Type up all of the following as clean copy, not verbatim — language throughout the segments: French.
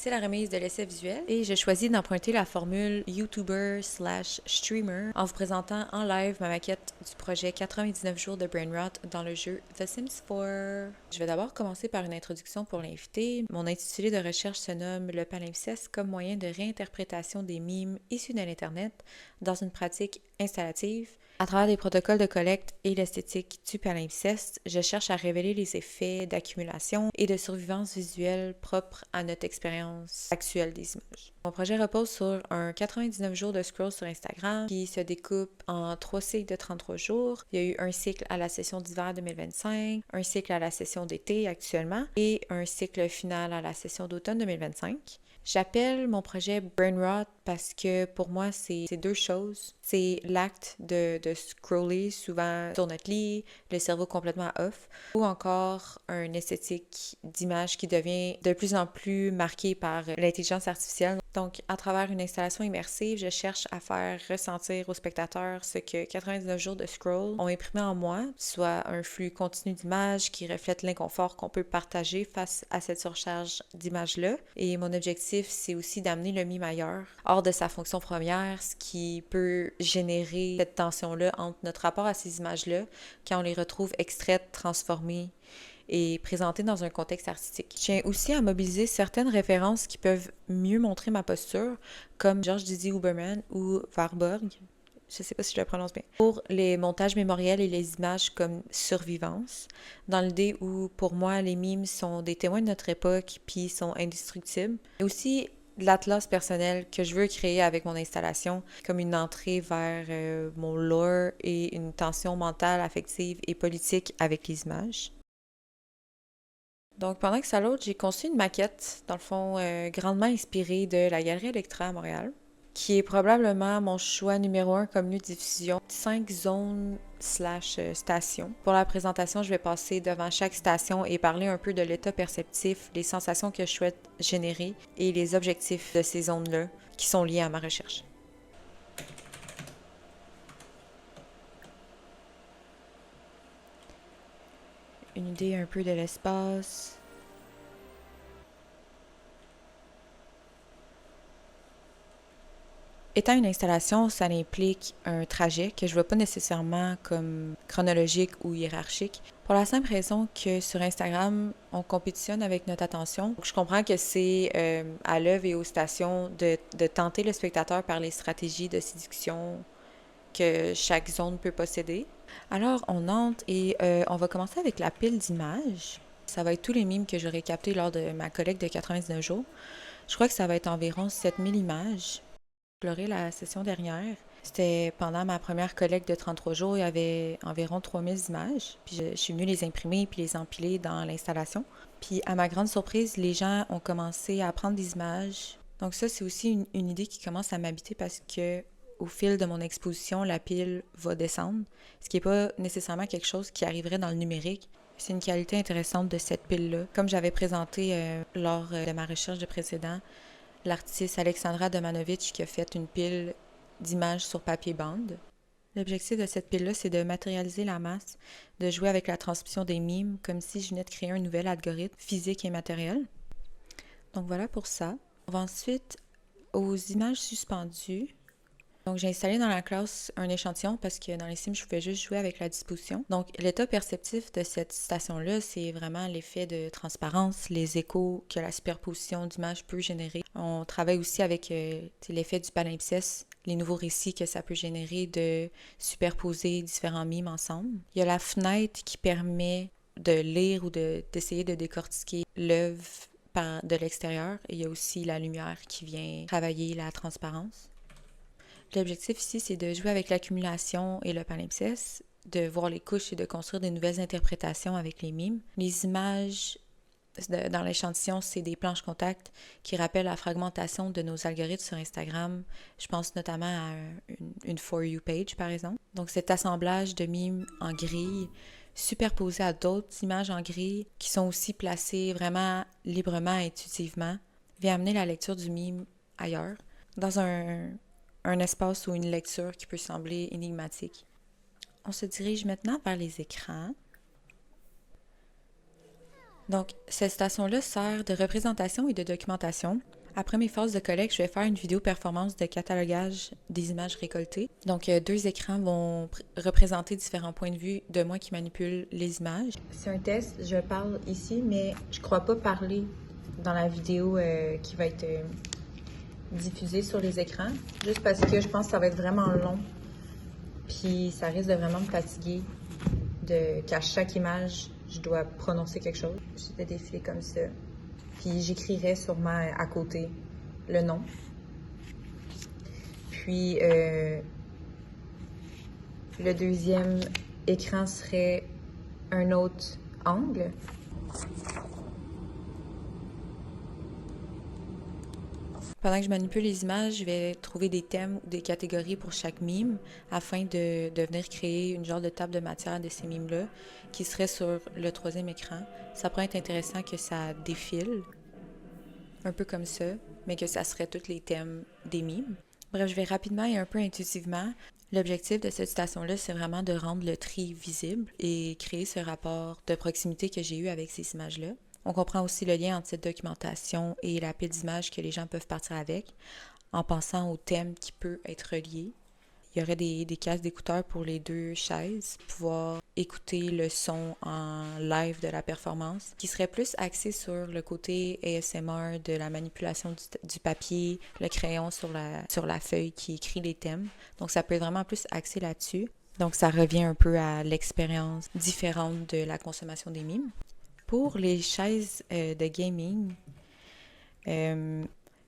C'est la remise de l'essai visuel et j'ai choisi d'emprunter la formule YouTuber/streamer en vous présentant en live ma maquette du projet 99 jours de Brainrot dans le jeu The Sims 4. Je vais d'abord commencer par une introduction pour l'invité. Mon intitulé de recherche se nomme Le palimpseste comme moyen de réinterprétation des mimes issus de l'Internet dans une pratique installative. À travers des protocoles de collecte et l'esthétique du palimpseste, je cherche à révéler les effets d'accumulation et de survivance visuelle propres à notre expérience actuelle des images. Mon projet repose sur un 99 jours de scroll sur Instagram qui se découpe en 3 cycles de 33 jours. Il y a eu un cycle à la session d'hiver 2025, un cycle à la session d'été actuellement et un cycle final à la session d'automne 2025. J'appelle mon projet Brainrot parce que pour moi, c'est deux choses. C'est l'acte de scroller souvent sur notre lit, le cerveau complètement off, ou encore une esthétique d'image qui devient de plus en plus marquée par l'intelligence artificielle. Donc, à travers une installation immersive, je cherche à faire ressentir aux spectateurs ce que 99 jours de scroll ont imprimé en moi, soit un flux continu d'images qui reflète l'inconfort qu'on peut partager face à cette surcharge d'images-là. Et mon objectif, c'est aussi d'amener le mime ailleurs, hors de sa fonction première, ce qui peut générer cette tension-là entre notre rapport à ces images-là quand on les retrouve extraites, transformées et présentées dans un contexte artistique. Je tiens aussi à mobiliser certaines références qui peuvent mieux montrer ma posture, comme George Didier Huberman ou Warburg. Je ne sais pas si je le prononce bien. Pour les montages mémoriels et les images comme survivance, dans l'idée où, pour moi, les mimes sont des témoins de notre époque puis sont indestructibles. Et aussi l'atlas personnel que je veux créer avec mon installation, comme une entrée vers mon lore et une tension mentale, affective et politique avec les images. Donc, pendant que ça l'autre, j'ai conçu une maquette, dans le fond, grandement inspirée de la Galerie Electra à Montréal, qui est probablement mon choix numéro un comme lieu de diffusion. 5 zones slash stations. Pour la présentation, je vais passer devant chaque station et parler un peu de l'état perceptif, les sensations que je souhaite générer et les objectifs de ces zones-là qui sont liés à ma recherche. Une idée un peu de l'espace. Étant une installation, ça implique un trajet que je ne vois pas nécessairement comme chronologique ou hiérarchique. Pour la simple raison que sur Instagram, on compétitionne avec notre attention. Donc, je comprends que c'est à l'œuvre et aux stations de tenter le spectateur par les stratégies de séduction que chaque zone peut posséder. Alors, on entre et on va commencer avec la pile d'images. Ça va être tous les mimes que j'aurais captés lors de ma collecte de 99 jours. Je crois que ça va être environ 7000 images. Exploré la session dernière. C'était pendant ma première collecte de 33 jours, il y avait environ 3000 images. Puis je suis venue les imprimer puis les empiler dans l'installation. Puis à ma grande surprise, les gens ont commencé à prendre des images. Donc ça, c'est aussi une idée qui commence à m'habiter parce que au fil de mon exposition, la pile va descendre, ce qui n'est pas nécessairement quelque chose qui arriverait dans le numérique. C'est une qualité intéressante de cette pile-là. Comme j'avais présenté lors de ma recherche de précédent, l'artiste Alexandra Domanovic qui a fait une pile d'images sur papier bande. L'objectif de cette pile-là, c'est de matérialiser la masse, de jouer avec la transmission des mimes, comme si je venais de créer un nouvel algorithme physique et matériel. Donc voilà pour ça. On va ensuite aux images suspendues. Donc, j'ai installé dans la classe un échantillon parce que dans les Sims, je pouvais juste jouer avec la disposition. Donc, l'état perceptif de cette station-là, c'est vraiment l'effet de transparence, les échos que la superposition d'images peut générer. On travaille aussi avec l'effet du palimpseste, les nouveaux récits que ça peut générer de superposer différents mimes ensemble. Il y a la fenêtre qui permet de lire ou d'essayer de décortiquer l'œuvre de l'extérieur. Et il y a aussi la lumière qui vient travailler la transparence. L'objectif ici, c'est de jouer avec l'accumulation et le palimpseste, de voir les couches et de construire des nouvelles interprétations avec les mimes. Les images dans l'échantillon, c'est des planches contact qui rappellent la fragmentation de nos algorithmes sur Instagram. Je pense notamment à une For You page, par exemple. Donc, cet assemblage de mimes en grille superposé à d'autres images en grille qui sont aussi placées vraiment librement et intuitivement vient amener la lecture du mime ailleurs, dans un espace ou une lecture qui peut sembler énigmatique. On se dirige maintenant vers les écrans. Donc, cette station-là sert de représentation et de documentation. Après mes phases de collecte, je vais faire une vidéo performance de catalogage des images récoltées. Donc, 2 écrans vont représenter différents points de vue de moi qui manipule les images. C'est un test, je parle ici, mais je crois pas parler dans la vidéo qui va être diffusée sur les écrans, juste parce que je pense que ça va être vraiment long, puis ça risque de vraiment me fatiguer qu'à chaque image, je dois prononcer quelque chose. Je vais défiler comme ça. Puis j'écrirais sûrement à côté le nom. Puis le deuxième écran serait un autre angle. Pendant que je manipule les images, je vais trouver des thèmes ou des catégories pour chaque mime afin de venir créer une genre de table de matière de ces mimes-là qui serait sur le troisième écran. Ça pourrait être intéressant que ça défile, un peu comme ça, mais que ça serait tous les thèmes des mimes. Bref, je vais rapidement et un peu intuitivement. L'objectif de cette station-là, c'est vraiment de rendre le tri visible et créer ce rapport de proximité que j'ai eu avec ces images-là. On comprend aussi le lien entre cette documentation et la pile d'images que les gens peuvent partir avec, en pensant au thème qui peut être relié. Il y aurait des cases d'écouteurs pour les 2 chaises, pouvoir écouter le son en live de la performance, qui serait plus axé sur le côté ASMR de la manipulation du papier, le crayon sur la feuille qui écrit les thèmes. Donc ça peut être vraiment plus axé là-dessus. Donc ça revient un peu à l'expérience différente de la consommation des mimes. Pour les chaises de gaming, il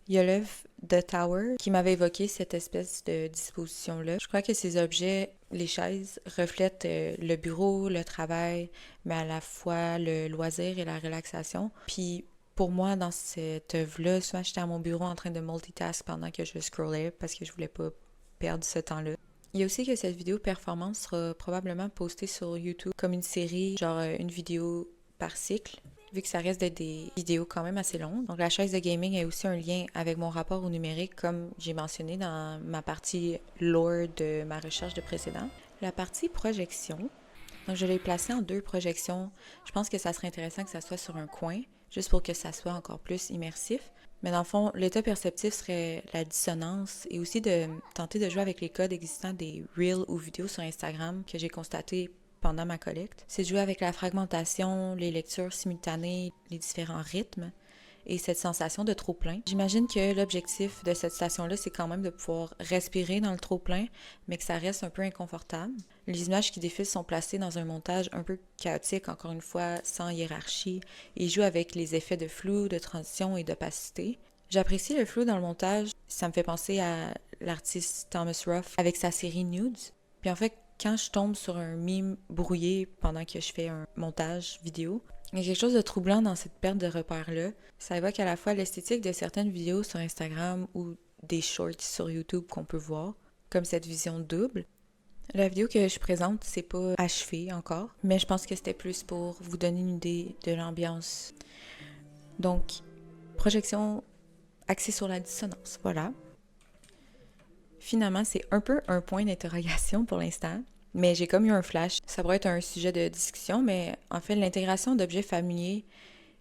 y a l'œuvre The Tower qui m'avait évoqué cette espèce de disposition-là. Je crois que ces objets, les chaises, reflètent le bureau, le travail, mais à la fois le loisir et la relaxation. Puis pour moi, dans cette œuvre-là, souvent j'étais à mon bureau en train de multitask pendant que je scrollais parce que je voulais pas perdre ce temps-là. Il y a aussi que cette vidéo performance sera probablement postée sur YouTube comme une série, genre une vidéo par cycle, vu que ça reste d'être des vidéos quand même assez longues. Donc la chaise de gaming a aussi un lien avec mon rapport au numérique, comme j'ai mentionné dans ma partie lore de ma recherche de précédent. La partie projection, donc je l'ai placée en 2 projections. Je pense que ça serait intéressant que ça soit sur un coin, juste pour que ça soit encore plus immersif. Mais dans le fond, l'état perceptif serait la dissonance et aussi de tenter de jouer avec les codes existants des reels ou vidéos sur Instagram que j'ai constaté pendant ma collecte. C'est de jouer avec la fragmentation, les lectures simultanées, les différents rythmes et cette sensation de trop-plein. J'imagine que l'objectif de cette station-là, c'est quand même de pouvoir respirer dans le trop-plein, mais que ça reste un peu inconfortable. Les images qui défilent sont placées dans un montage un peu chaotique, encore une fois, sans hiérarchie, et jouent avec les effets de flou, de transition et d'opacité. J'apprécie le flou dans le montage. Ça me fait penser à l'artiste Thomas Ruff avec sa série Nudes. Puis en fait, quand je tombe sur un mime brouillé pendant que je fais un montage vidéo, il y a quelque chose de troublant dans cette perte de repères-là. Ça évoque à la fois l'esthétique de certaines vidéos sur Instagram ou des shorts sur YouTube qu'on peut voir, comme cette vision double. La vidéo que je présente, c'est pas achevé encore, mais je pense que c'était plus pour vous donner une idée de l'ambiance. Donc, projection axée sur la dissonance, voilà. Finalement, c'est un peu un point d'interrogation pour l'instant, mais j'ai comme eu un flash. Ça pourrait être un sujet de discussion, mais en fait, l'intégration d'objets familiers,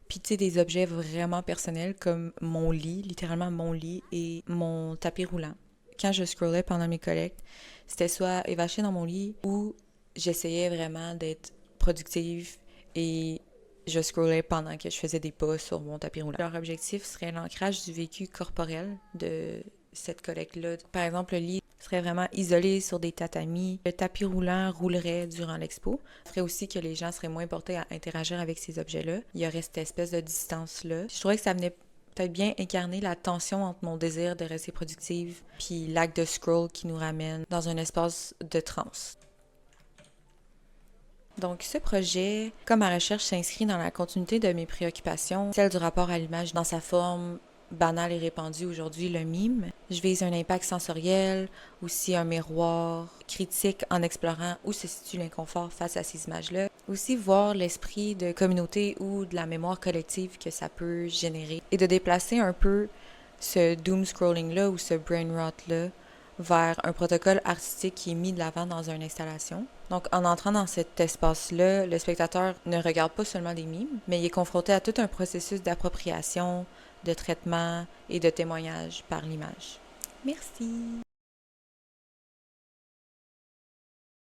puis tu sais, des objets vraiment personnels comme mon lit, littéralement mon lit et mon tapis roulant. Quand je scrollais pendant mes collectes, c'était soit évaché dans mon lit ou j'essayais vraiment d'être productive et je scrollais pendant que je faisais des pas sur mon tapis roulant. Leur objectif serait l'ancrage du vécu corporel de cette collecte-là. Par exemple, le lit serait vraiment isolé sur des tatamis. Le tapis roulant roulerait durant l'expo. Ça ferait aussi que les gens seraient moins portés à interagir avec ces objets-là. Il y aurait cette espèce de distance-là. Je trouvais que ça venait peut-être bien incarner la tension entre mon désir de rester productive puis l'acte de scroll qui nous ramène dans un espace de transe. Donc, ce projet, comme ma recherche s'inscrit dans la continuité de mes préoccupations, celle du rapport à l'image dans sa forme banale et répandue aujourd'hui, le mime. Je vise un impact sensoriel, aussi un miroir critique en explorant où se situe l'inconfort face à ces images-là. Aussi voir l'esprit de communauté ou de la mémoire collective que ça peut générer. Et de déplacer un peu ce doom scrolling-là ou ce brain rot-là vers un protocole artistique qui est mis de l'avant dans une installation. Donc, en entrant dans cet espace-là, le spectateur ne regarde pas seulement des mimes, mais il est confronté à tout un processus d'appropriation, de traitement et de témoignage par l'image. Merci!